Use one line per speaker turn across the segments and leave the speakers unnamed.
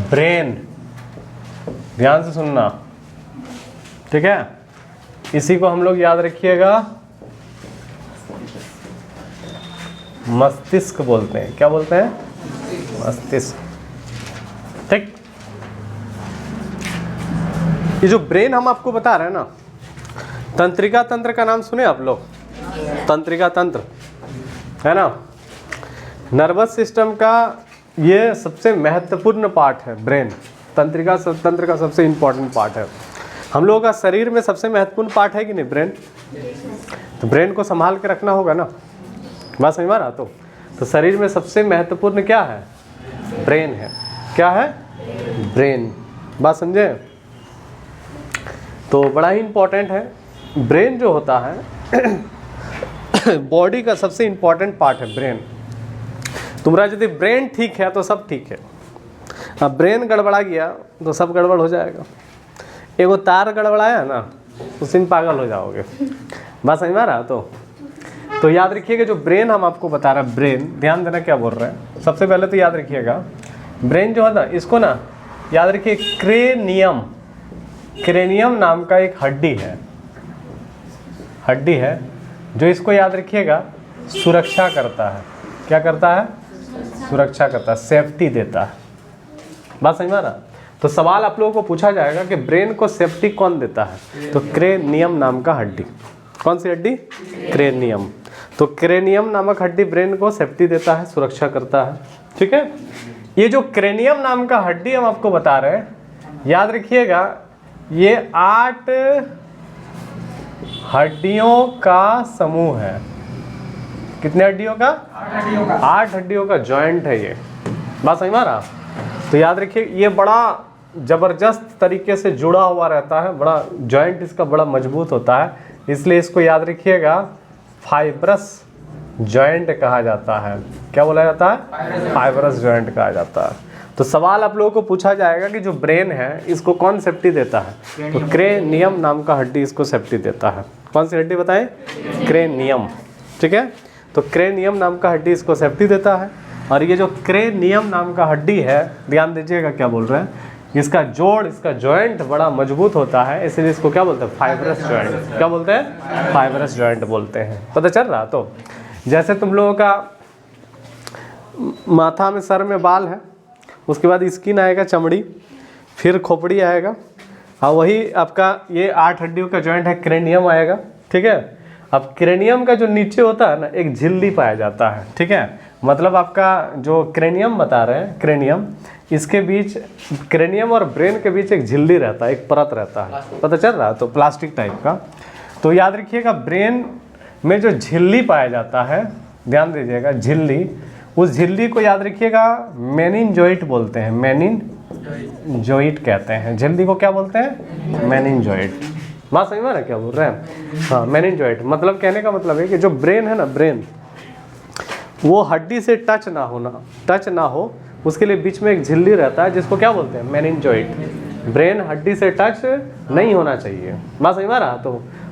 Brain, ध्यान से सुनना, ठीक है। इसी को हम लोग याद रखिएगा मस्तिष्क बोलते हैं। क्या बोलते हैं? मस्तिष्क, ठीक। ये जो ब्रेन हम आपको बता रहे हैं ना, तंत्रिका तंत्र का नाम सुने आप लोग? तंत्रिका तंत्र है ना, नर्वस सिस्टम का ये सबसे महत्वपूर्ण पार्ट है ब्रेन। तंत्रिका तंत्र का सबसे इम्पोर्टेंट पार्ट है। हम लोगों का शरीर में सबसे महत्वपूर्ण पार्ट है कि नहीं ब्रेन? तो ब्रेन को संभाल के रखना होगा ना, बात समझ में आ रहा? तो शरीर में सबसे महत्वपूर्ण क्या है? ब्रेन है। क्या है? ब्रेन। बात समझे? तो बड़ा ही इम्पोर्टेंट है ब्रेन जो होता है बॉडी का सबसे इम्पोर्टेंट पार्ट है ब्रेन। तुम्हारा यदि ब्रेन ठीक है तो सब ठीक है, अब ब्रेन गड़बड़ा गया तो सब गड़बड़ हो जाएगा। एगो तार गड़बड़ाया ना, उसी में पागल हो जाओगे। बात समझ में आ रहा? तो याद रखिएगा जो ब्रेन हम आपको बता रहे हैं, ब्रेन, ध्यान देना क्या बोल रहे हैं। सबसे पहले तो याद रखिएगा ब्रेन जो है ना, इसको ना याद रखिए क्रेनियम, क्रेनियम नाम का एक हड्डी है जो इसको याद रखिएगा सुरक्षा करता है। क्या करता है? सुरक्षा करता है, सेफ्टी देता है। बात समझ में आ रहा? तो सवाल आप लोगों को पूछा जाएगा कि ब्रेन को सेफ्टी कौन देता है? तो क्रेनियम नाम का हड्डी। कौन सी हड्डी? क्रेनियम। तो क्रेनियम नामक हड्डी ब्रेन को सेफ्टी देता है, सुरक्षा करता है, ठीक है। ये जो क्रेनियम नाम का हड्डी हम आपको बता रहे हैं, याद रखिएगा ये 8 हड्डियों का समूह है। कितने हड्डियों का? 8 हड्डियों का जॉइंट है ये। बात समझ में आ रहा? तो याद रखिए ये बड़ा ज़बरदस्त तरीके से जुड़ा हुआ रहता है, बड़ा जॉइंट इसका बड़ा मजबूत होता है, इसलिए इसको याद रखिएगा फाइब्रस जॉइंट कहा जाता है। क्या बोला जाता है? फाइब्रस जॉइंट कहा जाता है। तो सवाल आप लोगों को पूछा जाएगा कि जो ब्रेन है इसको कौन सेफ्टी देता है? तो क्रेनियम नाम का हड्डी इसको सेफ्टी देता है। कौन सी हड्डी बताएं? क्रेनियम, ठीक है। तो क्रेनियम नाम का हड्डी इसको सेफ्टी देता है। और ये जो क्रेनियम नाम का हड्डी है, ध्यान दीजिएगा क्या बोल रहे हैं, इसका जोड़, इसका जॉइंट बड़ा मजबूत होता है, इसलिए इसको क्या बोलते हैं? Fibrous joint. क्या बोलते हैं? फाइब्रस जॉइंट बोलते हैं। पता चल रहा? तो जैसे तुम लोगों का माथा में, सर में बाल है, उसके बाद स्किन आएगा, चमड़ी, फिर खोपड़ी आएगा, और वही आपका ये 8 हड्डियों का जॉइंट है, क्रेनियम आएगा, ठीक है। अब क्रेनियम का जो नीचे होता है ना, एक झिल्ली पाया जाता है, ठीक है। मतलब आपका जो क्रेनियम बता रहे हैं, क्रेनियम, इसके बीच, क्रेनियम और ब्रेन के बीच एक झिल्ली रहता है, एक परत रहता है, पता चल रहा है? तो प्लास्टिक टाइप का। तो याद रखिएगा ब्रेन में जो झिल्ली पाया जाता है, ध्यान दीजिएगा झिल्ली, उस झिल्ली को याद रखिएगा मेनिनजॉइट बोलते हैं। मेनिनजॉइट कहते हैं झिल्ली को। क्या बोलते हैं? मेनिनजॉइट। बात समझ में आ रहा है क्या बोल रहे हैं? हाँ, मेनिनजॉइट मतलब, कहने का मतलब है कि जो ब्रेन है ना, ब्रेन वो हड्डी से टच ना हो, उसके लिए बीच में एक झिल्ली रहता है जिसको क्या बोलते हैं? मेनिनजॉइट। ब्रेन हड्डी से टच नहीं होना चाहिए। बात समझ में आ रहा?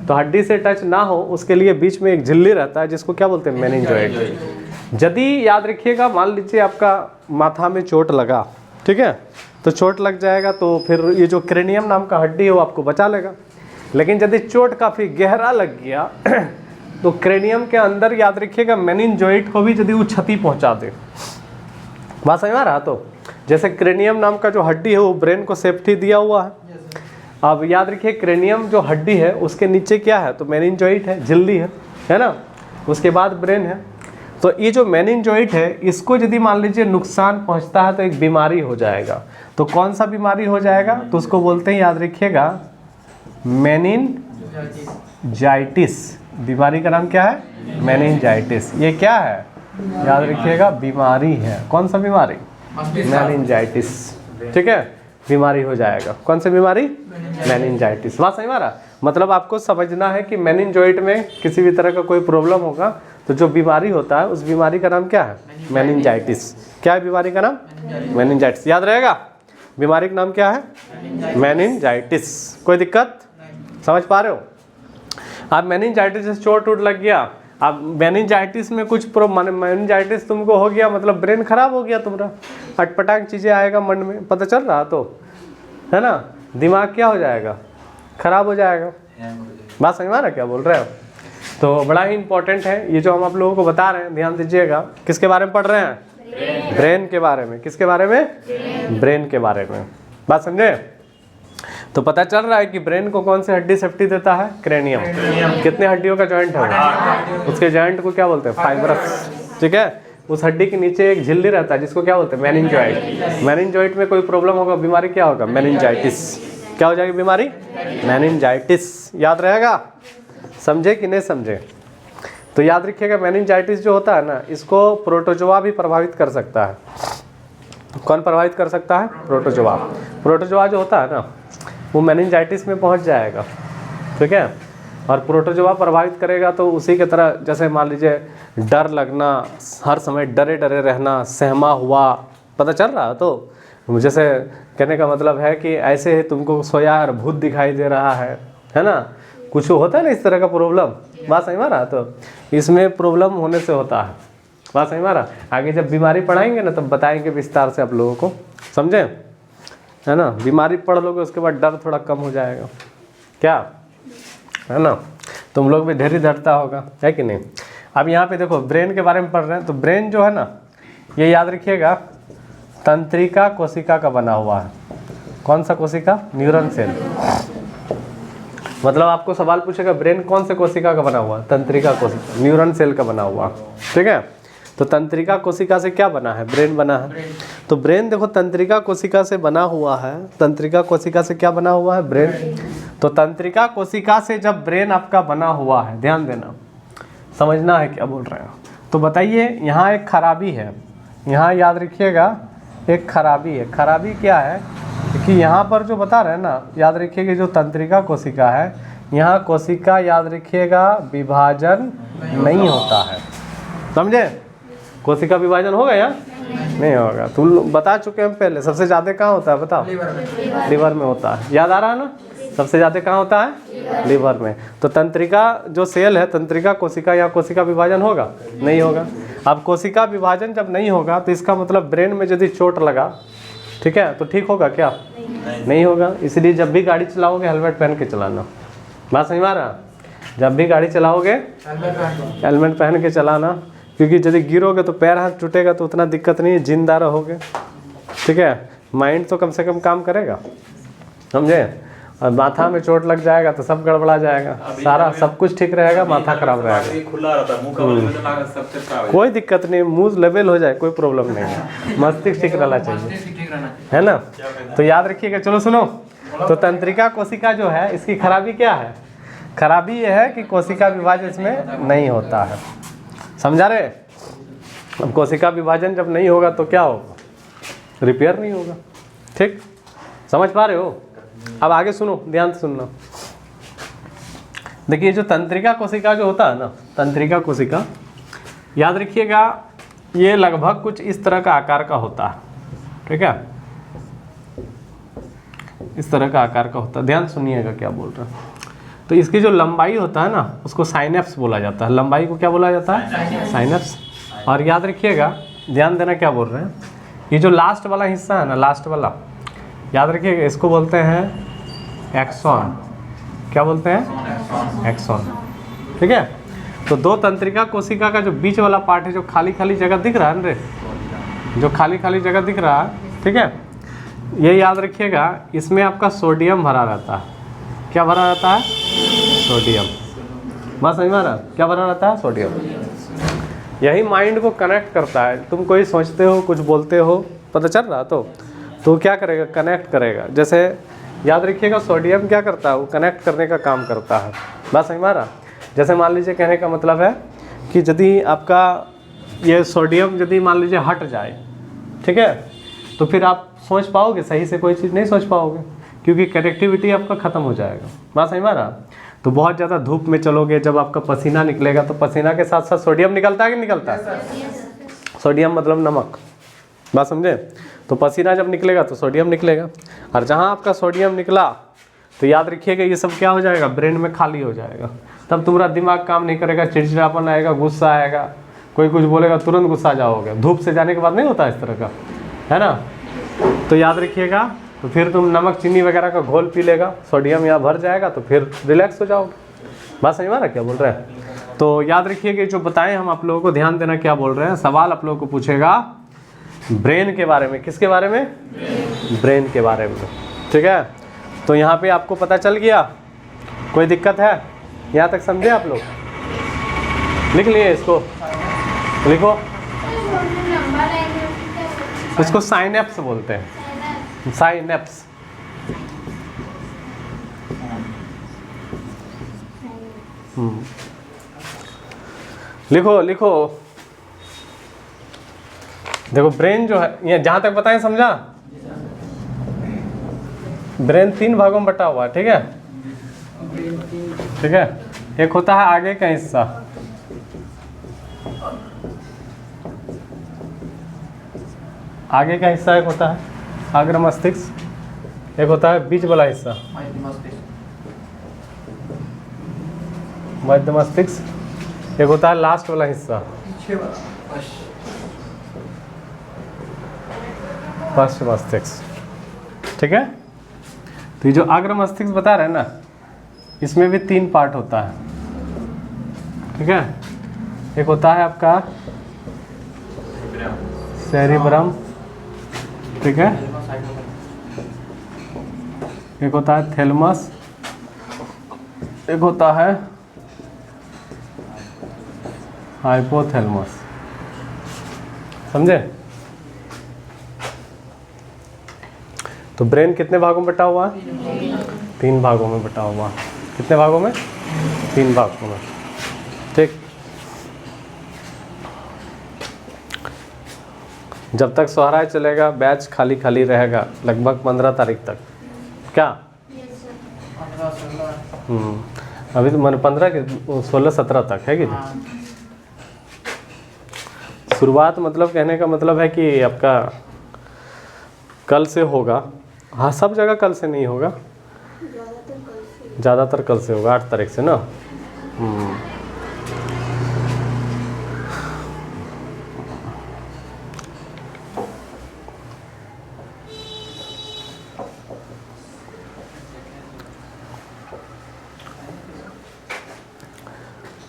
तो हड्डी से टच ना हो उसके लिए बीच में एक झिल्ली रहता है जिसको क्या बोलते हैं? मेनिनजॉइट। यदि याद रखिएगा, मान लीजिए आपका माथा में चोट लगा, ठीक है, तो चोट लग जाएगा तो फिर ये जो क्रेनियम नाम का हड्डी है वो आपको बचा लेगा। लेकिन यदि चोट काफ़ी गहरा लग गया तो क्रेनियम के अंदर याद रखिएगा मेनिनजॉइट को भी यदि वो क्षति पहुंचा दे। बात समझ में आ रहा? तो जैसे क्रेनियम नाम का जो हड्डी है वो ब्रेन को सेफ्टी दिया हुआ है। अब याद रखिए क्रेनियम जो हड्डी है उसके नीचे क्या है? तो मेनिनजॉइट है, झिल्ली है ना, उसके बाद ब्रेन है। तो ये जो मेनिनजॉइट है, इसको यदि मान लीजिए नुकसान पहुंचता है तो एक बीमारी हो जाएगा। तो कौन सा बीमारी हो जाएगा? तो उसको बोलते हैं, याद रखिएगा, मेनिनजाइटिस। बीमारी का नाम क्या है? मेनिनजाइटिस। ये क्या है? याद रखिएगा बीमारी है। कौन सा बीमारी? मेनिनजाइटिस, ठीक है, बीमारी हो जाएगा। कौन सी बीमारी? मेनिनजाइटिस। बात समझ में आ रहा? मतलब आपको समझना है कि मेनिनजॉइट में किसी भी तरह का कोई प्रॉब्लम होगा तो जो बीमारी होता है उस बीमारी का नाम क्या है? मेनिनजाइटिस। क्या है बीमारी का नाम? मेनिनजाइटिस। याद रहेगा बीमारी का नाम क्या है? मेनिनजाइटिस। कोई दिक्कत? समझ पा रहे हो? आप मेनिनजाइटिस से चोट लग गया, अब मेनिंजाइटिस में कुछ मेनिंजाइटिस तुमको हो गया मतलब ब्रेन खराब हो गया तुम्हारा, अटपटांग चीज़ें आएगा मन में, पता चल रहा तो है ना, दिमाग क्या हो जाएगा, खराब हो जाएगा। बात समझ में आ रहा क्या बोल रहे हो? तो बड़ा ही इंपॉर्टेंट है ये जो हम आप लोगों को बता रहे हैं, ध्यान दीजिएगा। किसके बारे में पढ़ रहे हैं? ब्रेन के बारे में। किसके बारे में? ब्रेन के बारे में। बात समझे? तो पता चल रहा है कि ब्रेन को कौन सी हड्डी सेफ्टी देता है? क्रेनियम। कितने हड्डियों का जॉइंट है? उसके जॉइंट को क्या बोलते हैं? फाइब्रस। ठीक है, उस हड्डी के नीचे एक झिल्ली रहता है जिसको क्या बोलते हैं? मेनिंजॉइट। मेनिंजॉइट में कोई प्रॉब्लम होगा, बीमारी क्या होगा? मेनिंजाइटिस। क्या हो जाएगी बीमारी? मेनिंजाइटिस। याद रहेगा? समझे कि नहीं समझे? तो याद रखिएगा, मेनिंजाइटिस जो होता है ना, इसको प्रोटोजोआ भी प्रभावित कर सकता है। कौन प्रभावित कर सकता है? प्रोटोजोआ। प्रोटोजोआ जो होता है ना, वो मेनिंजाइटिस में पहुंच जाएगा। ठीक है, और प्रोटोजोआ प्रभावित करेगा तो उसी के तरह, जैसे मान लीजिए डर लगना, हर समय डरे डरे रहना, सहमा हुआ, पता चल रहा है? तो जैसे कहने का मतलब है कि ऐसे ही तुमको सोया और भूत दिखाई दे रहा है ना, कुछ होता है ना इस तरह का प्रॉब्लम। बात समझ में आ रहा? तो इसमें प्रॉब्लम होने से होता है। बात समझ में आ रहा? आगे जब बीमारी पढ़ाएंगे ना तब बताएंगे विस्तार से आप लोगों को, समझे? है ना, बीमारी पढ़ लोगे उसके बाद डर थोड़ा कम हो जाएगा, क्या है ना? तुम लोग भी ढेर डरता होगा, है कि नहीं? अब यहाँ पे देखो, ब्रेन के बारे में पढ़ रहे हैं, तो ब्रेन जो है ना, ये याद रखिएगा, तंत्रिका कोशिका का बना हुआ है। कौन सा कोशिका? Neuron cell. मतलब आपको सवाल पूछेगा ब्रेन कौन से कोशिका का बना हुआ है? तंत्रिका कोशिका, न्यूरॉन सेल का बना हुआ। ठीक है, तो तंत्रिका कोशिका से क्या बना है? ब्रेन बना है। तो ब्रेन देखो तंत्रिका कोशिका से बना हुआ है। तंत्रिका कोशिका से क्या बना हुआ है? ब्रेन। तो तंत्रिका कोशिका से जब ब्रेन आपका बना हुआ है, ध्यान देना, समझना है क्या बोल रहे हैं। तो बताइए, यहाँ एक खराबी है, यहाँ याद रखिएगा एक खराबी है। खराबी क्या है कि यहाँ पर जो बता रहे हैं ना, याद रखिएगा जो तंत्रिका कोशिका है, यहाँ कोशिका याद रखिएगा विभाजन नहीं होता है। समझे? कोशिका विभाजन होगा या नहीं होगा? तुम बता चुके हैं पहले। सबसे ज़्यादा कहाँ होता है बताओ? लीवर में होता है। याद आ रहा है ना? सबसे ज़्यादा कहाँ होता है? लीवर में। तो तंत्रिका जो सेल है, तंत्रिका कोशिका, या कोशिका विभाजन होगा? नहीं होगा। अब कोशिका विभाजन जब नहीं होगा तो इसका मतलब ब्रेन में यदि चोट लगा, ठीक है, तो ठीक होगा क्या? नहीं होगा। इसलिए जब भी गाड़ी चलाओगे हेलमेट पहन के चलाना। बात समझ में आ रहा? जब भी गाड़ी चलाओगे हेलमेट पहन के चलाना, क्योंकि यदि गिरोगे तो पैर हाथ टूटेगा तो उतना दिक्कत नहीं है, जिंदा रहोगे। ठीक है, माइंड तो कम से कम काम करेगा, समझे? और माथा में चोट लग जाएगा तो सब गड़बड़ा जाएगा, सारा सब कुछ ठीक रहेगा, माथा खराब रहेगा।
खुला रहता है, मुंह का वजन सबसे खराब है।
कोई दिक्कत नहीं, मुंह लेवल हो जाए कोई प्रॉब्लम नहीं है, मस्तिष्क ठीक रहना चाहिए, है ना? तो याद रखिएगा। चलो सुनो, तो तंत्रिका कोशिका जो है, इसकी खराबी क्या है? खराबी ये है कि कोशिका विभाजन इसमें नहीं होता है। समझा रहे? अब कोशिका विभाजन जब नहीं होगा तो क्या होगा? रिपेयर नहीं होगा। ठीक, समझ पा रहे हो? अब आगे सुनो, ध्यान से सुनना। देखिए, जो तंत्रिका कोशिका जो होता है ना, तंत्रिका कोशिका याद रखिएगा, ये लगभग कुछ इस तरह का आकार का होता है। ठीक है, इस तरह का आकार का होता है। ध्यान सुनिएगा क्या बोल रहे हैं। तो इसकी जो लंबाई होता है ना, उसको साइनेप्स बोला जाता है। लंबाई को क्या बोला जाता है? साइनेप्स। और याद रखिएगा, ध्यान देना क्या बोल रहे हैं, ये जो लास्ट वाला हिस्सा है ना, लास्ट वाला, याद रखिएगा, इसको बोलते हैं एक्सॉन। क्या बोलते हैं? एक्सॉन। ठीक है, तो दो तंत्रिका कोशिका का जो बीच वाला पार्ट है, जो खाली खाली जगह दिख रहा है ना रे, जो खाली खाली जगह दिख रहा है, ठीक है, ये याद रखिएगा, इसमें आपका सोडियम भरा रहता है। क्या भरा रहता है? सोडियम। बात समझ में आ रहा? क्या भरा रहता है? सोडियम। यही माइंड को कनेक्ट करता है। तुम कोई सोचते हो, कुछ बोलते हो, पता चल रहा? तो क्या करेगा? कनेक्ट करेगा। जैसे याद रखिएगा, सोडियम क्या करता है? वो कनेक्ट करने का काम करता है। बात समझ में आ रहा? जैसे मान लीजिए, कहने का मतलब है कि यदि आपका ये सोडियम यदि मान लीजिए हट जाए, ठीक है, तो फिर आप सोच पाओगे सही से? कोई चीज़ नहीं सोच पाओगे, क्योंकि कनेक्टिविटी आपका ख़त्म हो जाएगा। बात समझ में आ रहा? तो बहुत ज़्यादा धूप में चलोगे, जब आपका पसीना निकलेगा तो पसीना के साथ साथ सोडियम निकलता है कि निकलता है? सोडियम मतलब नमक। बात समझे? तो पसीना जब निकलेगा तो सोडियम निकलेगा, और जहाँ आपका सोडियम निकला तो याद रखिएगा ये सब क्या हो जाएगा? ब्रेन में खाली हो जाएगा। तब तुम्हारा दिमाग काम नहीं करेगा, चिड़चिड़ापन आएगा, गुस्सा आएगा, कोई कुछ बोलेगा तुरंत गुस्सा आ जाओगे। धूप से जाने के बाद नहीं होता इस तरह का, है ना। तो याद रखिएगा। तो फिर तुम नमक चीनी वगैरह का घोल पी लेगा, सोडियम यहाँ भर जाएगा, तो फिर रिलैक्स हो जाओगे। बात समझ में आ रहा क्या बोल रहे हैं। तो याद रखिए कि जो बताएं हम आप लोगों को, ध्यान देना क्या बोल रहे हैं। सवाल आप लोगों को पूछेगा ब्रेन के बारे में। किसके बारे में? ब्रेन के बारे में, ठीक है। तो यहाँ पे आपको पता चल गया, कोई दिक्कत है यहाँ तक समझे आप लोग? लिख लिए इसको, लिखो। इसको साइनेप्स बोलते हैं, साइनेप्स। लिखो लिखो। देखो ब्रेन जो है, ये जहां तक बताएं समझा। ब्रेन 3 भागों में बटा हुआ है, ठीक है, ठीक है। एक होता है आगे का हिस्सा, आगे का हिस्सा एक होता है अग्र मस्तिष्क, एक होता है बीच वाला हिस्सा मध्य मस्तिष्क, एक होता है लास्ट वाला हिस्सा पश्च मस्तिष्क, ठीक है। तो ये जो अग्र मस्तिष्क बता रहे हैं ना, इसमें भी 3 पार्ट होता है, ठीक है। एक होता है आपका सेरिब्रम, ठीक है, एक होता है थैलेमस, एक होता है हाइपोथैलेमस, समझे। तो ब्रेन कितने भागों में बटा हुआ है? 3 भागों में बटा हुआ। कितने भागों में? 3 भागों में, ठीक। जब तक सोहराय चलेगा बैच खाली खाली रहेगा, लगभग 15 तारीख तक। क्या? अभी तो मैंने 15 के 16-17 तक है कि नहीं? शुरुआत मतलब कहने का मतलब है कि आपका कल से होगा। हाँ, सब जगह कल से नहीं होगा, ज़्यादातर कल से होगा, 8 तारीख से ना।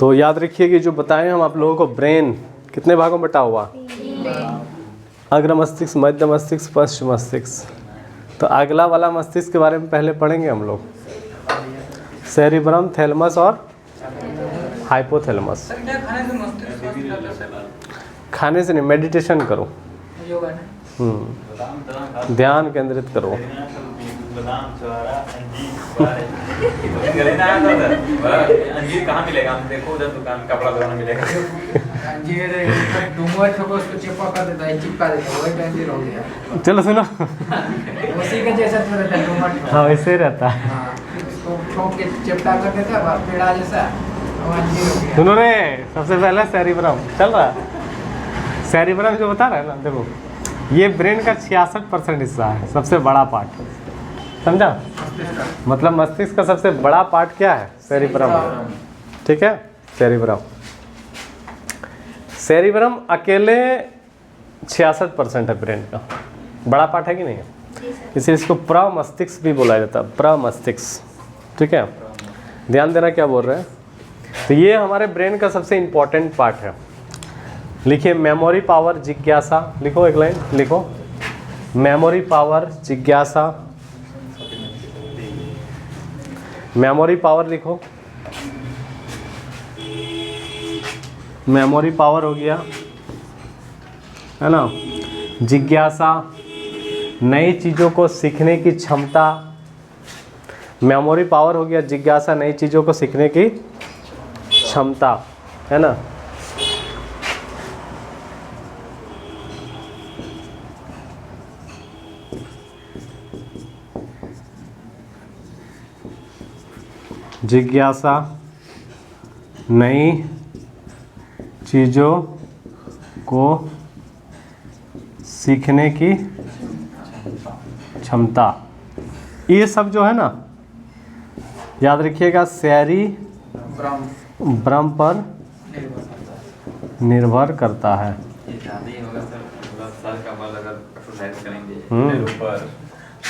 तो याद रखिए कि जो बताएं हम आप लोगों को, ब्रेन कितने भागों में बटा हुआ? अग्र मस्तिष्क, मध्य मस्तिष्क, पश्च मस्तिष्क। तो अगला वाला मस्तिष्क के बारे में पहले पढ़ेंगे हम लोग, सेरिब्रम, थैलेमस और हाइपोथैलेमस। खाने से नहीं, मेडिटेशन करो, ध्यान केंद्रित करो।
अंजीर कहाँ मिलेगा? हम देखो उधर दुकान, कपड़ा दुकान मिलेगा।
अंजीर डूंगर ठोको, उसको चिपका कर देता है, चिपका देता है, वही अंजीर हो गया।
चलो सुनो,
उसी के जैसा तो रहता है डूंगर ठोको।
हाँ वैसे ही रहता है।
हाँ, इसको ठोक के चिपका कर देता है, पेड़ा जैसा, वो अंजीर हो गया।
सुनो रे, सबसे पहले सेरिब्रम चल रहा है। सेरिब्रम जो बता रहा है ना, देखो ये ब्रेन का 66% हिस्सा है, सबसे बड़ा पार्ट, समझा। मतलब मस्तिष्क का सबसे बड़ा पार्ट क्या है? सेरिब्रम, ठीक है। सेरिब्रम, सेरिब्रम अकेले 66% है ब्रेन का, बड़ा पार्ट है कि नहीं है? इसलिए इसको प्रमस्तिष्क भी बोला जाता है, प्रमस्तिष्क, ठीक है। ध्यान देना क्या बोल रहे हैं। तो ये हमारे ब्रेन का सबसे इंपॉर्टेंट पार्ट है। लिखिए मेमोरी पावर जिज्ञासा, लिखो एक लाइन लिखो, मेमोरी पावर जिज्ञासा, मेमोरी पावर लिखो। मेमोरी पावर हो गया, है ना। जिज्ञासा, नई चीज़ों को सीखने की क्षमता। मेमोरी पावर हो गया, जिज्ञासा, नई चीज़ों को सीखने की क्षमता, है ना। जिज्ञासा, नई चीज़ों को सीखने की क्षमता। ये सब जो है ना, याद रखिएगा,
ब्रह्म
ब्रह्म पर
निर्भर करता है।
निर्भर करता है।
ये ज़्यादा ही होगा सर, मतलब सर का बल अगर एक्सरसाइज करेंगे
हम्म।
फिर ऊपर,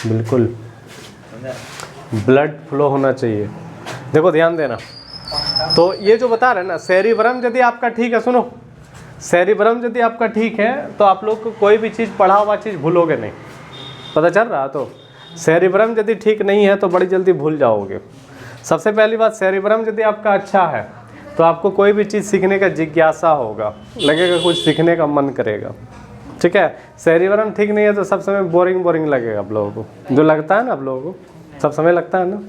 बिल्कुल,
समझा?
ब्लड फ्लो होना चाहिए। देखो ध्यान देना, तो ये जो बता रहे हैं ना, सेरिब्रम यदि आपका ठीक है, सुनो, सेरिब्रम यदि आपका ठीक है तो आप लोग को कोई भी चीज़, पढ़ा हुआ चीज़ भूलोगे नहीं। पता चल रहा? तो सेरिब्रम यदि ठीक नहीं है तो बड़ी जल्दी भूल जाओगे। सबसे पहली बात, सेरिब्रम यदि आपका अच्छा है तो आपको कोई भी चीज़ सीखने का जिज्ञासा होगा, लगेगा कुछ सीखने का मन करेगा। ठीक है, सेरिब्रम ठीक नहीं है तो सब समय बोरिंग बोरिंग लगेगा आप लोगों को, जो लगता है ना आप लोगों को, सब समय लगता है ना।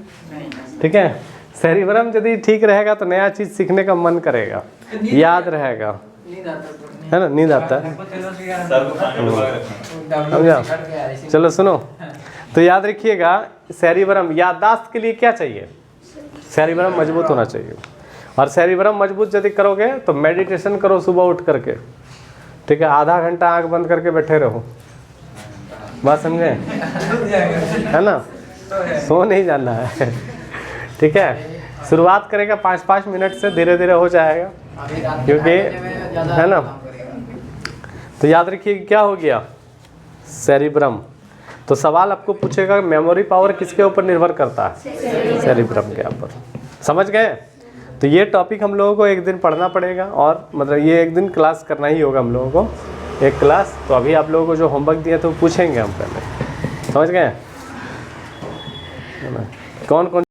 ठीक है, सेरिब्रम यदि ठीक रहेगा तो नया चीज़ सीखने का मन करेगा, याद रहेगा,
नींद आता है।
है ना, नींद आता है।
सर को खाने डुबा के रखना।
समझा? चलो सुनो, तो याद रखिएगा, सेरिब्रम याददाश्त के लिए क्या चाहिए? सेरिब्रम मजबूत होना चाहिए। और सेरिब्रम मजबूत यदि करोगे तो मेडिटेशन करो सुबह उठ करके। ठीक है, आधा घंटा आंख बंद करके बैठे रहो, बात समझे? है ना, सो नहीं जाना है। ठीक है, शुरुआत करेगा 5-5 मिनट से, धीरे धीरे हो जाएगा,
अभी रात के
क्योंकि
खाने में ज़्यादा
है ना।
काम करेगा।
तो याद रखिए क्या हो गया, सेरिब्रम। तो सवाल आपको पूछेगा मेमोरी पावर किसके ऊपर निर्भर करता है? सेरिब्रम के ऊपर। समझ गए? तो ये टॉपिक हम लोगों को एक दिन पढ़ना पड़ेगा, और मतलब ये एक दिन क्लास करना ही होगा हम लोगों को, एक क्लास। तो अभी आप लोगों को जो होमवर्क दिया तो पूछेंगे हम पहले, समझ गए? कौन कौन